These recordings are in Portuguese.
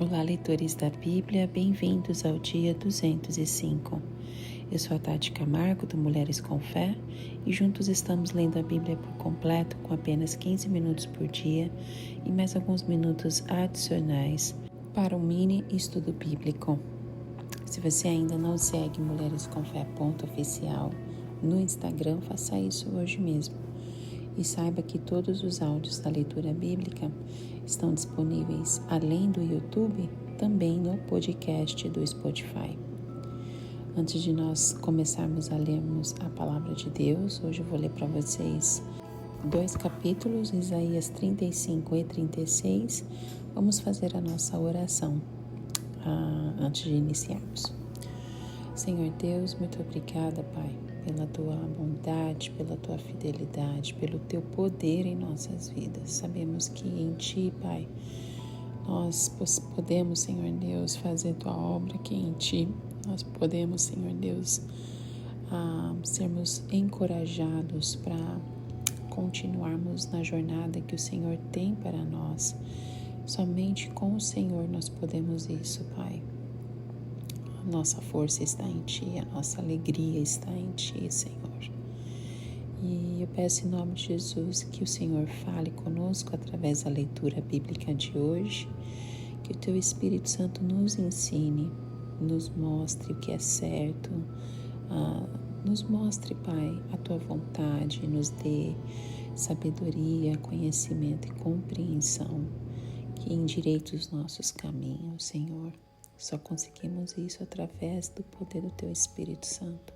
Olá, leitores da Bíblia, bem-vindos ao dia 205. Eu sou a Tati Camargo, do Mulheres com Fé, e juntos estamos lendo a Bíblia por completo com apenas 15 minutos por dia e mais alguns minutos adicionais para um mini estudo bíblico. Se você ainda não segue Mulheres com Fé @oficial no Instagram, faça isso hoje mesmo. E saiba que todos os áudios da leitura bíblica estão disponíveis, além do YouTube, também no podcast do Spotify. Antes de nós começarmos a lermos a palavra de Deus, hoje eu vou ler para vocês 2 capítulos, Isaías 35 e 36. Vamos fazer a nossa oração antes de iniciarmos. Senhor Deus, muito obrigada, Pai, pela Tua bondade, pela Tua fidelidade, pelo Teu poder em nossas vidas. Sabemos que em Ti, Pai, nós podemos, Senhor Deus, fazer Tua obra, que em Ti nós podemos, Senhor Deus, sermos encorajados para continuarmos na jornada que o Senhor tem para nós. Somente com o Senhor nós podemos isso, Pai. Nossa força está em Ti, a nossa alegria está em Ti, Senhor. E eu peço em nome de Jesus que o Senhor fale conosco através da leitura bíblica de hoje, que o Teu Espírito Santo nos ensine, nos mostre o que é certo, nos mostre, Pai, a Tua vontade, nos dê sabedoria, conhecimento e compreensão, que endireite os nossos caminhos, Senhor. Só conseguimos isso através do poder do Teu Espírito Santo.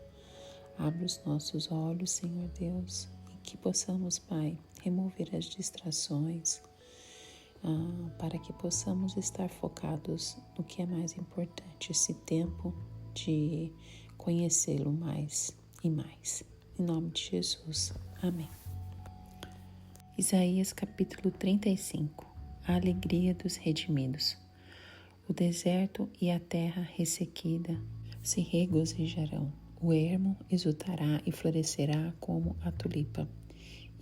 Abre os nossos olhos, Senhor Deus, e que possamos, Pai, remover as distrações, para que possamos estar focados no que é mais importante, esse tempo de conhecê-lo mais e mais. Em nome de Jesus. Amém. Isaías capítulo 35. A alegria dos redimidos. O deserto e a terra ressequida se regozijarão. O ermo exultará e florescerá como a tulipa,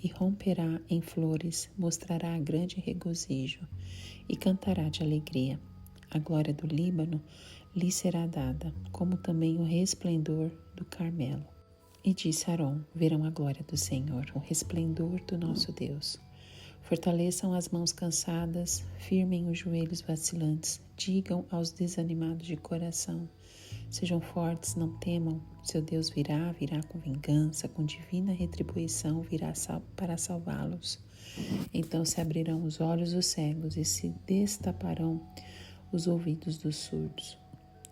e romperá em flores, mostrará grande regozijo, e cantará de alegria. A glória do Líbano lhe será dada, como também o resplendor do Carmelo. E disse Arão: verão a glória do Senhor, o resplendor do nosso Deus. Fortaleçam as mãos cansadas, firmem os joelhos vacilantes, digam aos desanimados de coração: sejam fortes, não temam, seu Deus virá com vingança, com divina retribuição virá para salvá-los. Então se abrirão os olhos dos cegos e se destaparão os ouvidos dos surdos.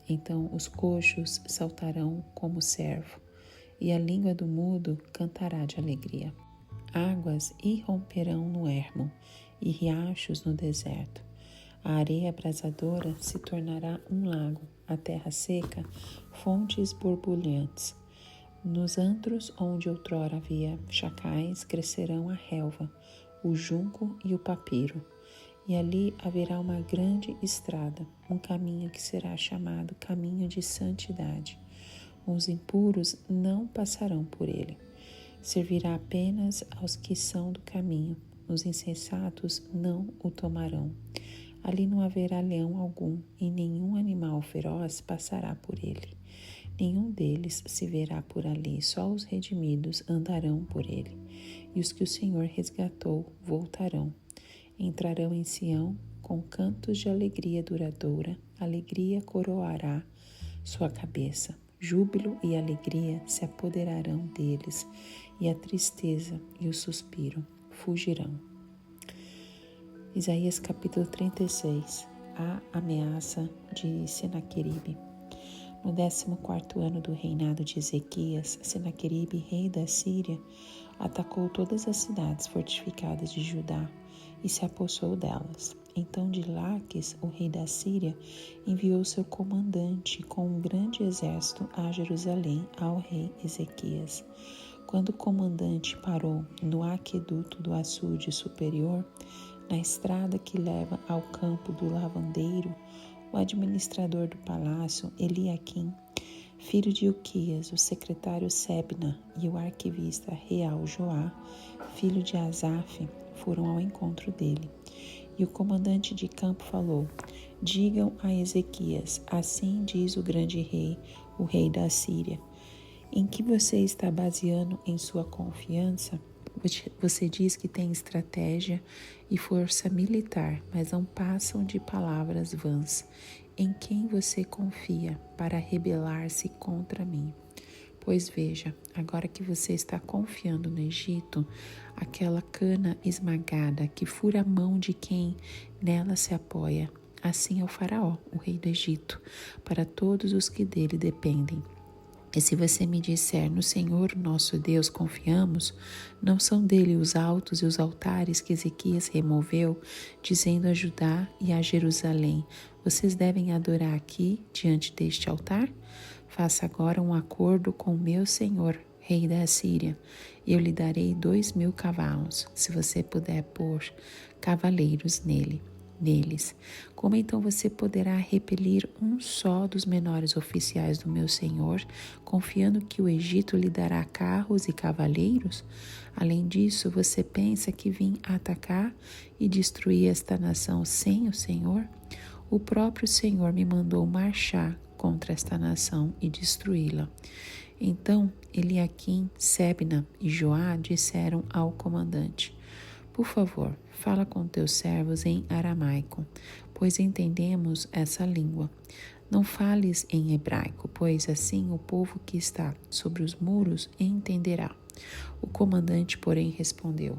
Então os coxos saltarão como servo, e a língua do mudo cantará de alegria. Águas irromperão no ermo e riachos no deserto. A areia abrasadora se tornará um lago, a terra seca, fontes borbulhantes. Nos antros onde outrora havia chacais, crescerão a relva, o junco e o papiro. E ali haverá uma grande estrada, um caminho que será chamado caminho de santidade. Os impuros não passarão por ele. Servirá apenas aos que são do caminho. Os insensatos não o tomarão. Ali não haverá leão algum, e nenhum animal feroz passará por ele. Nenhum deles se verá por ali, só os redimidos andarão por ele. E os que o Senhor resgatou voltarão. Entrarão em Sião com cantos de alegria duradoura. Alegria coroará sua cabeça. Júbilo e alegria se apoderarão deles, e a tristeza e o suspiro fugirão. Isaías capítulo 36. A ameaça de Senaqueribe. No 14º ano do reinado de Ezequias, Senaqueribe, rei da Síria, atacou todas as cidades fortificadas de Judá e se apossou delas. Então Laques, o rei da Síria, enviou seu comandante com um grande exército a Jerusalém ao rei Ezequias. Quando o comandante parou no aqueduto do açude superior, na estrada que leva ao campo do lavandeiro, o administrador do palácio, Eliaquim, filho de Ilquias, o secretário Sebna e o arquivista real Joá, filho de Asaf, foram ao encontro dele. E o comandante de campo falou: Digam a Ezequias, assim diz o grande rei, o rei da Assíria. Em que você está baseando em sua confiança? Você diz que tem estratégia e força militar, mas não passam de palavras vãs. Em quem você confia para rebelar-se contra mim? Pois veja, agora que você está confiando no Egito, aquela cana esmagada que fura a mão de quem nela se apoia, assim é o faraó, o rei do Egito, para todos os que dele dependem. E se você me disser, no Senhor nosso Deus confiamos, não são dele os altos e os altares que Ezequias removeu, dizendo a Judá e a Jerusalém, vocês devem adorar aqui, diante deste altar? Faça agora um acordo com o meu senhor, rei da Assíria, e eu lhe darei 2.000 cavalos, se você puder pôr cavaleiros neles. Como então você poderá repelir um só dos menores oficiais do meu senhor, confiando que o Egito lhe dará carros e cavaleiros? Além disso, você pensa que vim atacar e destruir esta nação sem o Senhor? O próprio Senhor me mandou marchar contra esta nação e destruí-la. Então Eliaquim, Sebna e Joá disseram ao comandante, por favor, fala com teus servos em aramaico, pois entendemos essa língua. Não fales em hebraico, pois assim o povo que está sobre os muros entenderá. O comandante, porém, respondeu,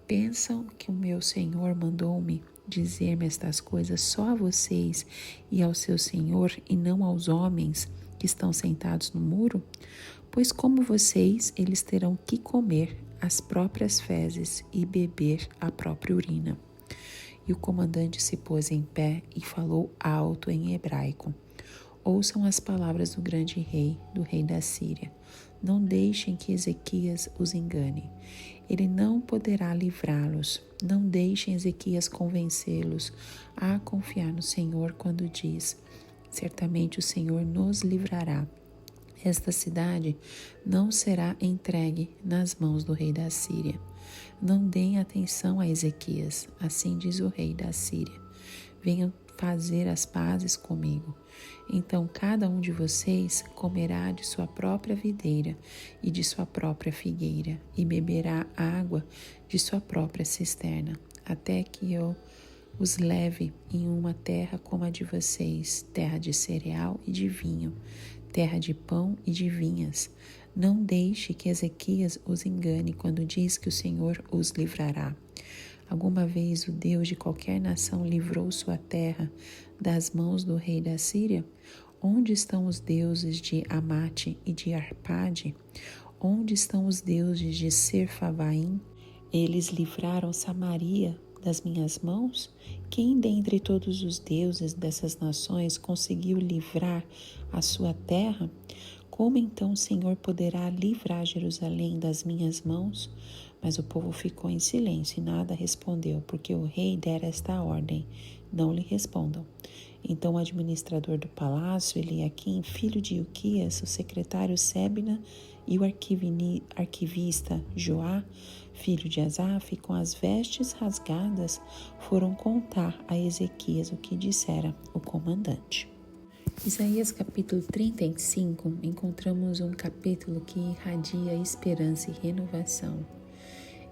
pensam que o meu senhor mandou-me dizer-me estas coisas só a vocês e ao seu senhor e não aos homens que estão sentados no muro? Pois como vocês, eles terão que comer as próprias fezes e beber a própria urina. E o comandante se pôs em pé e falou alto em hebraico. Ouçam as palavras do grande rei, do rei da Síria. Não deixem que Ezequias os engane. Ele não poderá livrá-los. Não deixem Ezequias convencê-los a confiar no Senhor quando diz, certamente o Senhor nos livrará. Esta cidade não será entregue nas mãos do rei da Síria. Não deem atenção a Ezequias, assim diz o rei da Síria. Venham fazer as pazes comigo. Então cada um de vocês comerá de sua própria videira e de sua própria figueira e beberá água de sua própria cisterna, até que eu os leve em uma terra como a de vocês, terra de cereal e de vinho, terra de pão e de vinhas. Não deixe que Ezequias os engane quando diz que o Senhor os livrará. Alguma vez o Deus de qualquer nação livrou sua terra das mãos do rei da Síria? Onde estão os deuses de Amate e de Arpade? Onde estão os deuses de Serfavaim? Eles livraram Samaria das minhas mãos? Quem dentre todos os deuses dessas nações conseguiu livrar a sua terra? Como então o Senhor poderá livrar Jerusalém das minhas mãos? Mas o povo ficou em silêncio e nada respondeu, porque o rei dera esta ordem, não lhe respondam. Então o administrador do palácio, Eliaquim, filho de Ilquias, o secretário Sebna e o arquivista Joá, filho de Asaf, com as vestes rasgadas, foram contar a Ezequias o que dissera o comandante. Isaías capítulo 35, encontramos um capítulo que irradia esperança e renovação.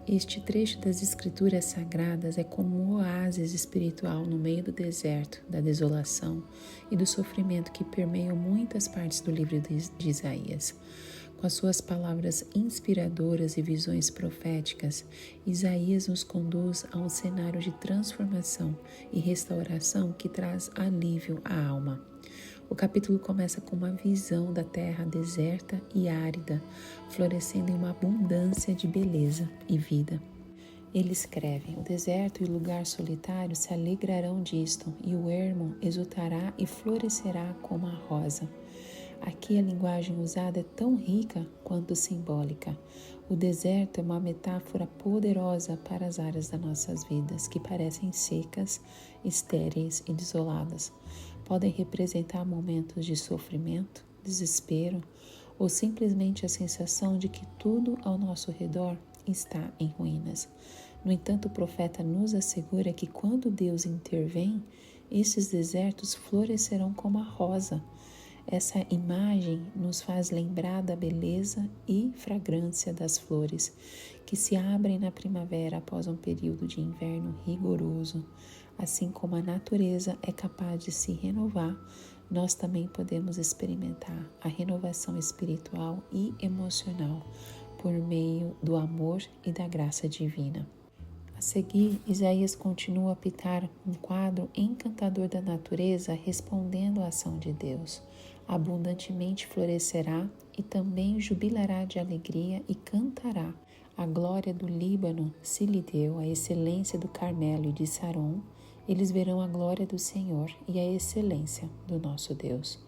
Este trecho das Escrituras Sagradas é como um oásis espiritual no meio do deserto, da desolação e do sofrimento que permeiam muitas partes do livro de Isaías. Com as suas palavras inspiradoras e visões proféticas, Isaías nos conduz a um cenário de transformação e restauração que traz alívio à alma. O capítulo começa com uma visão da terra deserta e árida, florescendo em uma abundância de beleza e vida. Ele escreve, o deserto e o lugar solitário se alegrarão disto, e o ermo exultará e florescerá como a rosa. Aqui a linguagem usada é tão rica quanto simbólica. O deserto é uma metáfora poderosa para as áreas das nossas vidas, que parecem secas, estéreis e desoladas. Podem representar momentos de sofrimento, desespero ou simplesmente a sensação de que tudo ao nosso redor está em ruínas. No entanto, o profeta nos assegura que quando Deus intervém, esses desertos florescerão como a rosa. Essa imagem nos faz lembrar da beleza e fragrância das flores, que se abrem na primavera após um período de inverno rigoroso. Assim como a natureza é capaz de se renovar, nós também podemos experimentar a renovação espiritual e emocional por meio do amor e da graça divina. A seguir, Isaías continua a pintar um quadro encantador da natureza respondendo à ação de Deus. Abundantemente florescerá e também jubilará de alegria e cantará. A glória do Líbano se lhe deu, a excelência do Carmelo e de Saron. Eles verão a glória do Senhor e a excelência do nosso Deus.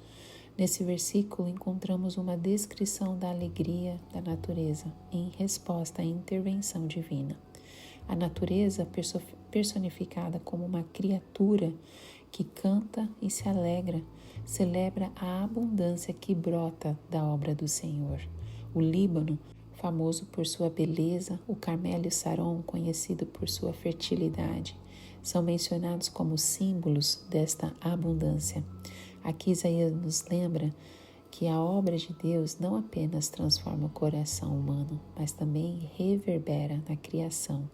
Nesse versículo encontramos uma descrição da alegria da natureza em resposta à intervenção divina. A natureza personificada como uma criatura que canta e se alegra, celebra a abundância que brota da obra do Senhor. O Líbano, famoso por sua beleza, o Carmelo e Saron, conhecido por sua fertilidade, são mencionados como símbolos desta abundância. Aqui Isaías nos lembra que a obra de Deus não apenas transforma o coração humano, mas também reverbera na criação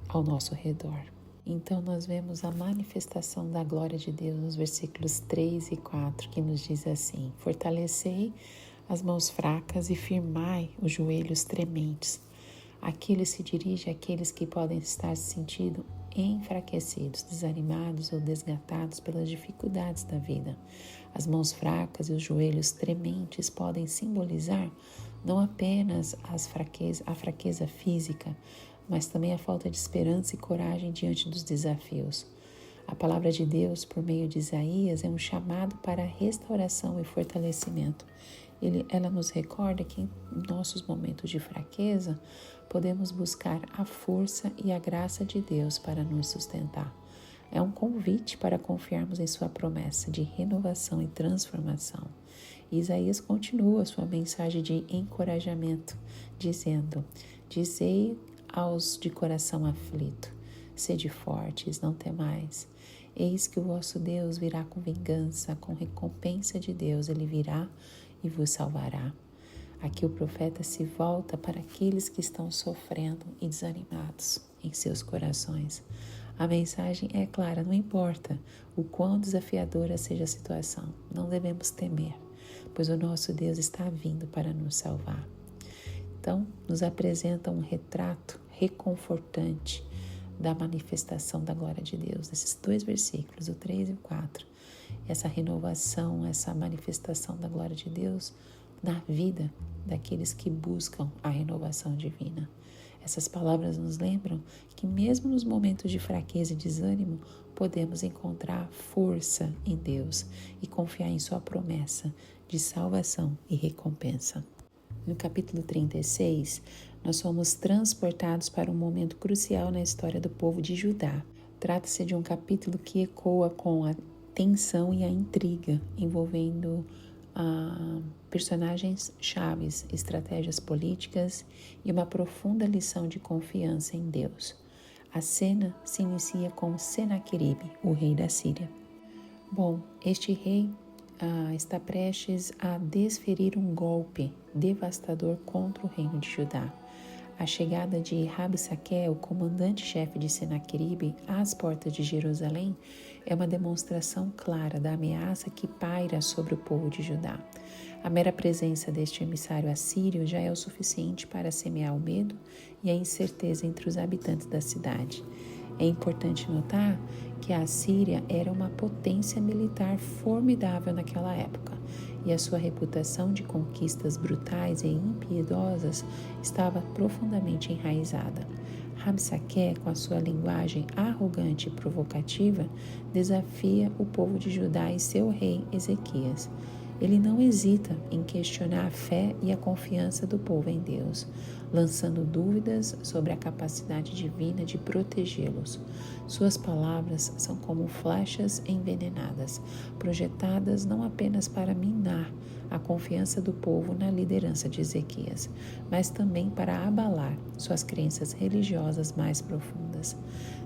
ao nosso redor. Então nós vemos a manifestação da glória de Deus nos versículos 3 e 4, que nos diz assim: fortalecei as mãos fracas e firmai os joelhos trementes. Aqui ele se dirige àqueles que podem estar se sentindo enfraquecidos, desanimados ou desgatados pelas dificuldades da vida. As mãos fracas e os joelhos trementes podem simbolizar não apenas a fraqueza física, mas também a falta de esperança e coragem diante dos desafios. A palavra de Deus, por meio de Isaías, é um chamado para restauração e fortalecimento. Ela nos recorda que em nossos momentos de fraqueza, podemos buscar a força e a graça de Deus para nos sustentar. É um convite para confiarmos em sua promessa de renovação e transformação. Isaías continua sua mensagem de encorajamento, dizendo: dizei aos de coração aflito, sede fortes, não temais. Eis que o vosso Deus virá com vingança, com recompensa de Deus, ele virá e vos salvará. Aqui o profeta se volta para aqueles que estão sofrendo e desanimados em seus corações. A mensagem é clara, não importa o quão desafiadora seja a situação, não devemos temer, pois o nosso Deus está vindo para nos salvar. Então, nos apresenta um retrato reconfortante da manifestação da glória de Deus, nesses dois versículos, o 3 e o 4. Essa renovação, essa manifestação da glória de Deus na vida daqueles que buscam a renovação divina. Essas palavras nos lembram que mesmo nos momentos de fraqueza e desânimo, podemos encontrar força em Deus e confiar em sua promessa de salvação e recompensa. No capítulo 36, nós somos transportados para um momento crucial na história do povo de Judá. Trata-se de um capítulo que ecoa com a tensão e a intriga envolvendo personagens chaves, estratégias políticas e uma profunda lição de confiança em Deus. A cena se inicia com Senaqueribe, o rei da Síria. Bom, este rei está prestes a desferir um golpe devastador contra o reino de Judá. A chegada de Rabsaque, o comandante-chefe de Senaqueribe, às portas de Jerusalém é uma demonstração clara da ameaça que paira sobre o povo de Judá. A mera presença deste emissário assírio já é o suficiente para semear o medo e a incerteza entre os habitantes da cidade. É importante notar que a Assíria era uma potência militar formidável naquela época e a sua reputação de conquistas brutais e impiedosas estava profundamente enraizada. Rabsaque, com a sua linguagem arrogante e provocativa, desafia o povo de Judá e seu rei Ezequias. Ele não hesita em questionar a fé e a confiança do povo em Deus. lançando dúvidas sobre a capacidade divina de protegê-los. Suas palavras são como flechas envenenadas, projetadas não apenas para minar a confiança do povo na liderança de Ezequias, mas também para abalar suas crenças religiosas mais profundas.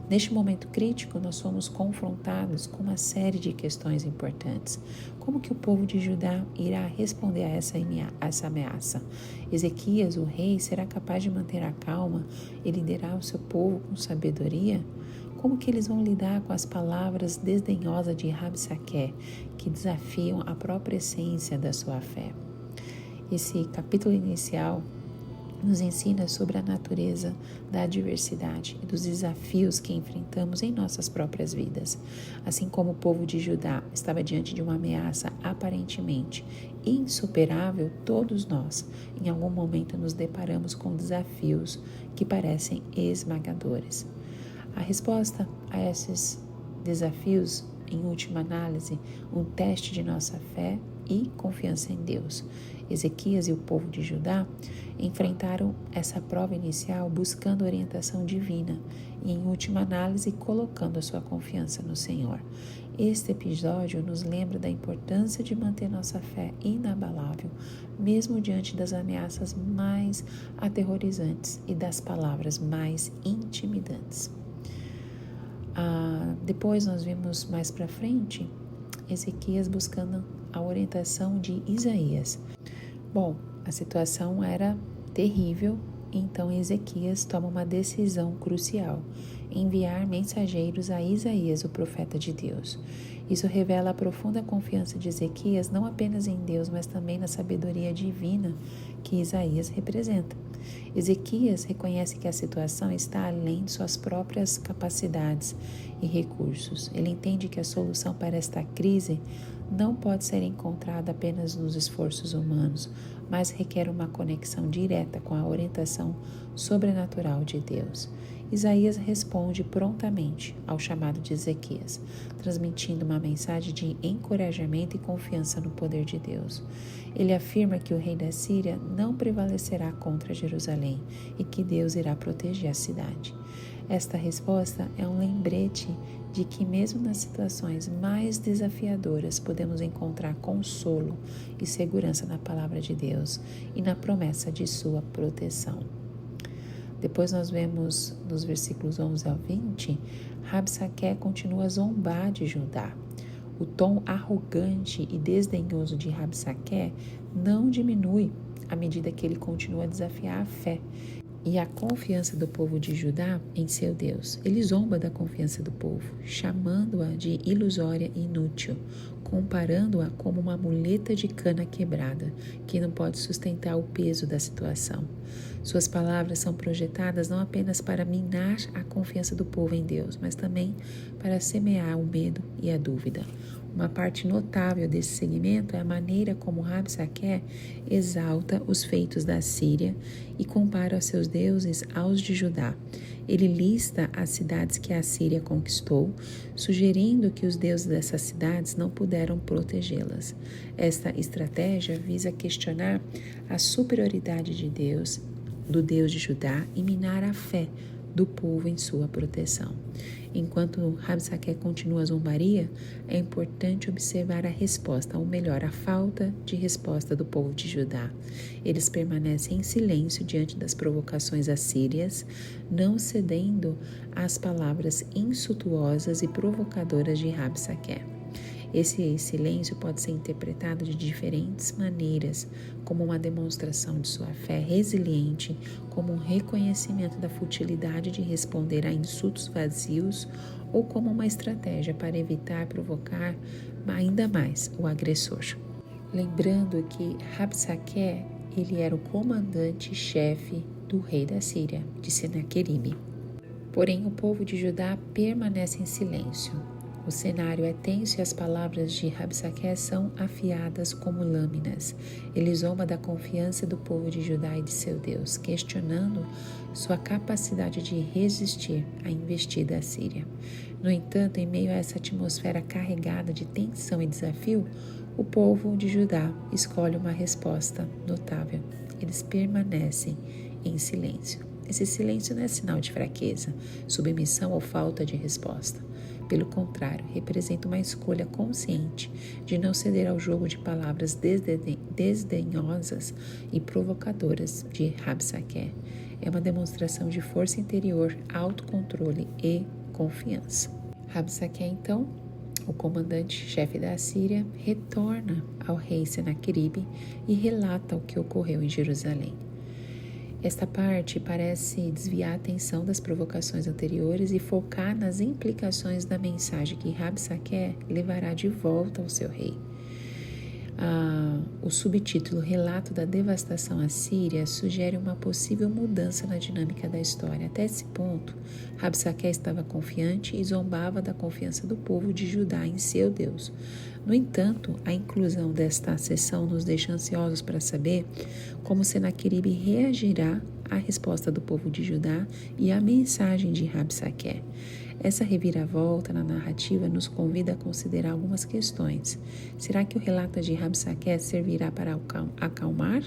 Neste momento crítico, nós somos confrontados com uma série de questões importantes. Como que o povo de Judá irá responder a essa ameaça? Ezequias, o rei, será capaz de manter a calma e liderar o seu povo com sabedoria? Como que eles vão lidar com as palavras desdenhosas de Rabsaqué, que desafiam a própria essência da sua fé? Esse capítulo inicial nos ensina sobre a natureza da adversidade e dos desafios que enfrentamos em nossas próprias vidas. Assim como o povo de Judá estava diante de uma ameaça aparentemente insuperável, todos nós, em algum momento, nos deparamos com desafios que parecem esmagadores. A resposta a esses desafios, em última análise, um teste de nossa fé e confiança em Deus. Ezequias e o povo de Judá enfrentaram essa prova inicial buscando orientação divina e, em última análise, colocando a sua confiança no Senhor. Este episódio nos lembra da importância de manter nossa fé inabalável, mesmo diante das ameaças mais aterrorizantes e das palavras mais intimidantes. Depois nós vimos mais para frente Ezequias buscando a orientação de Isaías. Bom, a situação era terrível, então Ezequias toma uma decisão crucial: enviar mensageiros a Isaías, o profeta de Deus. Isso revela a profunda confiança de Ezequias não apenas em Deus, mas também na sabedoria divina que Isaías representa. Ezequias reconhece que a situação está além de suas próprias capacidades e recursos. Ele entende que a solução para esta crise não pode ser encontrada apenas nos esforços humanos, mas requer uma conexão direta com a orientação sobrenatural de Deus. Isaías responde prontamente ao chamado de Ezequias, transmitindo uma mensagem de encorajamento e confiança no poder de Deus. Ele afirma que o rei da Síria não prevalecerá contra Jerusalém e que Deus irá proteger a cidade. Esta resposta é um lembrete de que mesmo nas situações mais desafiadoras podemos encontrar consolo e segurança na palavra de Deus e na promessa de sua proteção. Depois nós vemos nos versículos 11 ao 20, Rabsaqué continua a zombar de Judá. O tom arrogante e desdenhoso de Rabsaqué não diminui à medida que ele continua a desafiar a fé e a confiança do povo de Judá em seu Deus. Ele zomba da confiança do povo, chamando-a de ilusória e inútil, comparando-a como uma muleta de cana quebrada, que não pode sustentar o peso da situação. Suas palavras são projetadas não apenas para minar a confiança do povo em Deus, mas também para semear o medo e a dúvida. Uma parte notável desse segmento é a maneira como Rabsaqué exalta os feitos da Síria e compara os seus deuses aos de Judá. Ele lista as cidades que a Síria conquistou, sugerindo que os deuses dessas cidades não puderam protegê-las. Esta estratégia visa questionar a superioridade de Deus, do Deus de Judá, e minar a fé do povo em sua proteção. Enquanto Rabsaqué continua a zombaria, é importante observar a resposta, ou melhor, a falta de resposta do povo de Judá. Eles permanecem em silêncio diante das provocações assírias, não cedendo às palavras insultuosas e provocadoras de Rabsaqué. Esse silêncio pode ser interpretado de diferentes maneiras, como uma demonstração de sua fé resiliente, como um reconhecimento da futilidade de responder a insultos vazios, ou como uma estratégia para evitar provocar ainda mais o agressor. Lembrando que Rabsaqué, ele era o comandante-chefe do rei da Síria, de Senaqueribe. Porém, o povo de Judá permanece em silêncio. O cenário é tenso e as palavras de Rabsaqué são afiadas como lâminas. Ele zomba da confiança do povo de Judá e de seu Deus, questionando sua capacidade de resistir à investida assíria. No entanto, em meio a essa atmosfera carregada de tensão e desafio, o povo de Judá escolhe uma resposta notável. Eles permanecem em silêncio. Esse silêncio não é sinal de fraqueza, submissão ou falta de resposta. Pelo contrário, representa uma escolha consciente de não ceder ao jogo de palavras desdenhosas e provocadoras de Rabsaqué. É uma demonstração de força interior, autocontrole e confiança. Rabsaqué, então, o comandante-chefe da Assíria, retorna ao rei Senaqueribe e relata o que ocorreu em Jerusalém. Esta parte parece desviar a atenção das provocações anteriores e focar nas implicações da mensagem que Rabsaqué levará de volta ao seu rei. O subtítulo Relato da Devastação Assíria sugere uma possível mudança na dinâmica da história. Até esse ponto, Rabsaqué estava confiante e zombava da confiança do povo de Judá em seu Deus. No entanto, a inclusão desta seção nos deixa ansiosos para saber como Senaqueribe reagirá à resposta do povo de Judá e à mensagem de Rabsaqué. Essa reviravolta na narrativa nos convida a considerar algumas questões. Será que o relato de Rabsaqué servirá para acalmar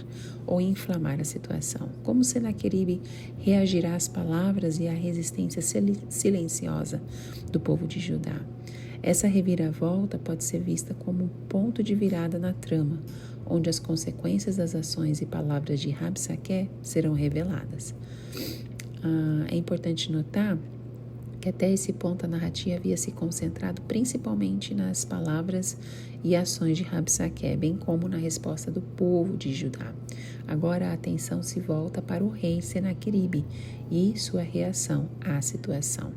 ou inflamar a situação? Como Senaqueribe reagirá às palavras e à resistência silenciosa do povo de Judá? Essa reviravolta pode ser vista como um ponto de virada na trama, onde as consequências das ações e palavras de Rabsaqué serão reveladas. É importante notar que até esse ponto a narrativa havia se concentrado principalmente nas palavras e ações de Rabsaqué, bem como na resposta do povo de Judá. Agora a atenção se volta para o rei Senaqueribe e sua reação à situação.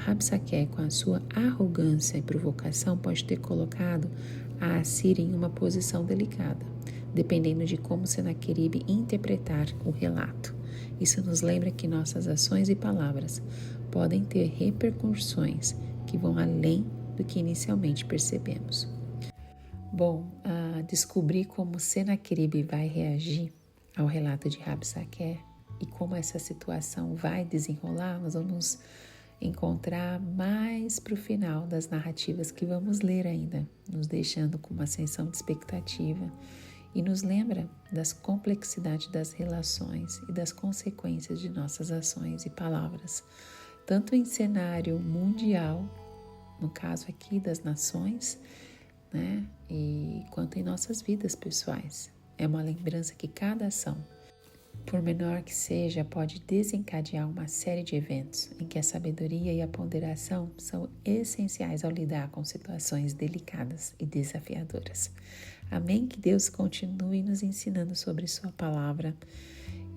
Rabsaqué, com a sua arrogância e provocação, pode ter colocado a Assíria em uma posição delicada, dependendo de como Senaqueribe interpretar o relato. Isso nos lembra que nossas ações e palavras podem ter repercussões que vão além do que inicialmente percebemos. Bom, descobrir como Senaqueribe vai reagir ao relato de Rabsaqué e como essa situação vai desenrolar, nós vamos encontrar mais para o final das narrativas que vamos ler ainda, nos deixando com uma sensação de expectativa e nos lembra das complexidades das relações e das consequências de nossas ações e palavras, tanto em cenário mundial, no caso aqui das nações, né, e quanto em nossas vidas pessoais. É uma lembrança que cada ação, por menor que seja, pode desencadear uma série de eventos em que a sabedoria e a ponderação são essenciais ao lidar com situações delicadas e desafiadoras. Amém? Que Deus continue nos ensinando sobre sua palavra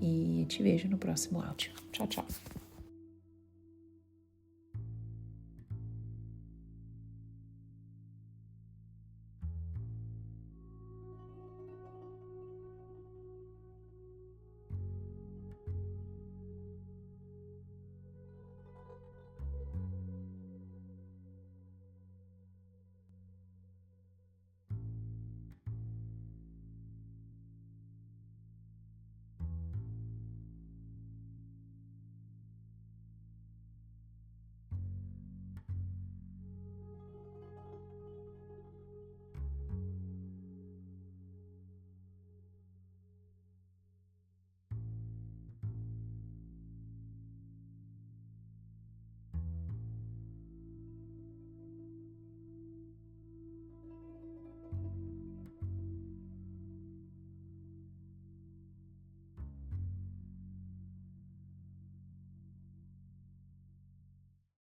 e te vejo no próximo áudio. Tchau, tchau.